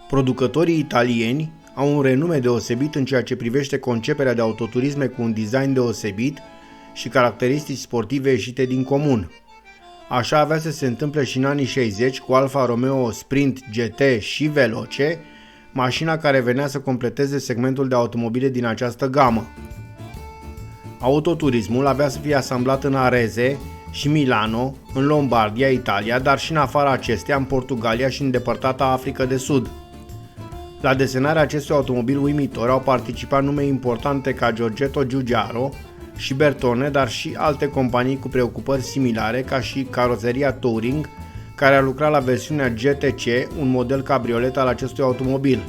Producătorii italieni au un renume deosebit în ceea ce privește conceperea de autoturisme cu un design deosebit și caracteristici sportive ieșite din comun. Așa avea să se întâmple și în anii 60 cu Alfa Romeo Sprint GT și Veloce, mașina care venea să completeze segmentul de automobile din această gamă. Autoturismul avea să fie asamblat în Arese și Milano, în Lombardia, Italia, dar și în afara acesteia, în Portugalia și în depărtata Africa de Sud. La desenarea acestui automobil uimitor au participat nume importante ca Giorgetto Giugiaro și Bertone, dar și alte companii cu preocupări similare, ca și Caroseria Touring, care a lucrat la versiunea GTC, un model cabriolet al acestui automobil.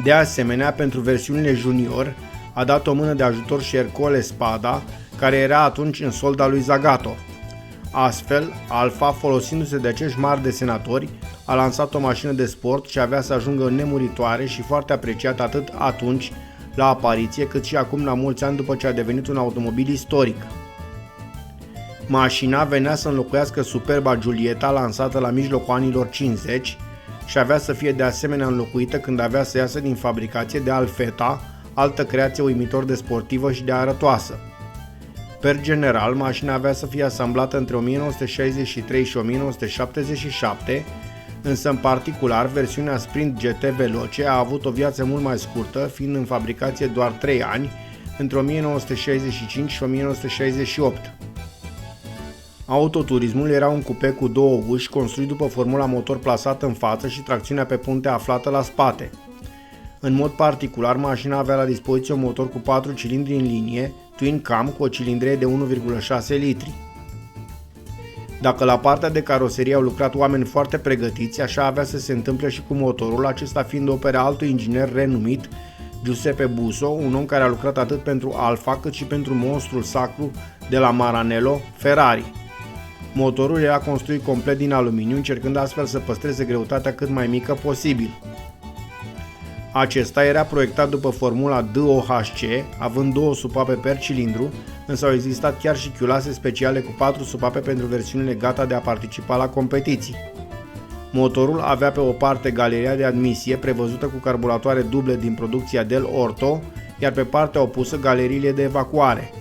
De asemenea, pentru versiunile junior, a dat o mână de ajutor și Ercole Spada, care era atunci în solda lui Zagato. Astfel, Alfa, folosindu-se de acești mari desenatori, a lansat o mașină de sport ce avea să ajungă nemuritoare și foarte apreciată atât atunci, la apariție, cât și acum la mulți ani după ce a devenit un automobil istoric. Mașina venea să înlocuiască superba Giulietta lansată la mijlocul anilor 50 și avea să fie de asemenea înlocuită când avea să iasă din fabricație de Alfetta, altă creație uimitor de sportivă și de arătoasă. Per general, mașina avea să fie asamblată între 1963 și 1977, însă în particular versiunea Sprint GT Veloce a avut o viață mult mai scurtă, fiind în fabricație doar 3 ani, între 1965 și 1968. Autoturismul era un cupe cu două uși construit după formula motor plasată în față și tracțiunea pe punte aflată la spate. În mod particular, mașina avea la dispoziție un motor cu 4 cilindri în linie, twin cam, cu o cilindrie de 1,6 litri. Dacă la partea de caroserie au lucrat oameni foarte pregătiți, așa avea să se întâmple și cu motorul, acesta fiind opera altui inginer renumit, Giuseppe Busso, un om care a lucrat atât pentru Alfa cât și pentru monstrul sacru de la Maranello, Ferrari. Motorul era construit complet din aluminiu, încercând astfel să păstreze greutatea cât mai mică posibil. Acesta era proiectat după formula DOHC, având 2 supape per cilindru, însă au existat chiar și chiulase speciale cu 4 supape pentru versiunile gata de a participa la competiții. Motorul avea pe o parte galeria de admisie prevăzută cu carburatoare duble din producția Del Orto, iar pe partea opusă galeriile de evacuare.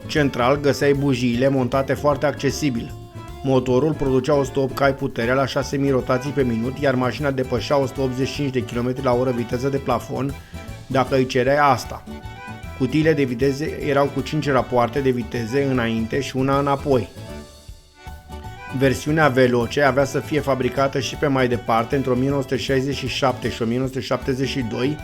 Central găseai bujiile montate foarte accesibil. Motorul producea 108 cai puterea la 6.000 rotații pe minut, iar mașina depășea 185 de km/h viteză de plafon dacă îi cereai asta. Cutiile de viteze erau cu 5 rapoarte de viteze înainte și una înapoi. Versiunea Veloce avea să fie fabricată și pe mai departe între 1967 și 1972,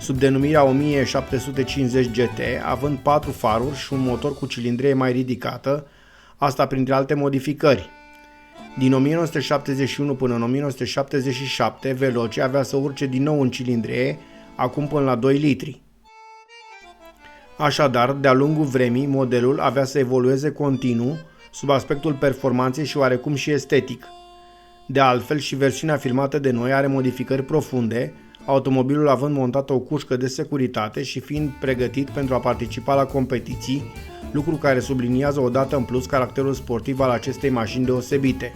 sub denumirea 1750 GT, având 4 faruri și un motor cu cilindrie mai ridicată, asta printre alte modificări. Din 1971 până în 1977, Veloce avea să urce din nou în cilindrie, acum până la 2 litri. Așadar, de-a lungul vremii, modelul avea să evolueze continuu, sub aspectul performanței și oarecum și estetic. De altfel, și versiunea filmată de noi are modificări profunde, automobilul având montată o cușcă de securitate și fiind pregătit pentru a participa la competiții, lucru care subliniază odată în plus caracterul sportiv al acestei mașini deosebite.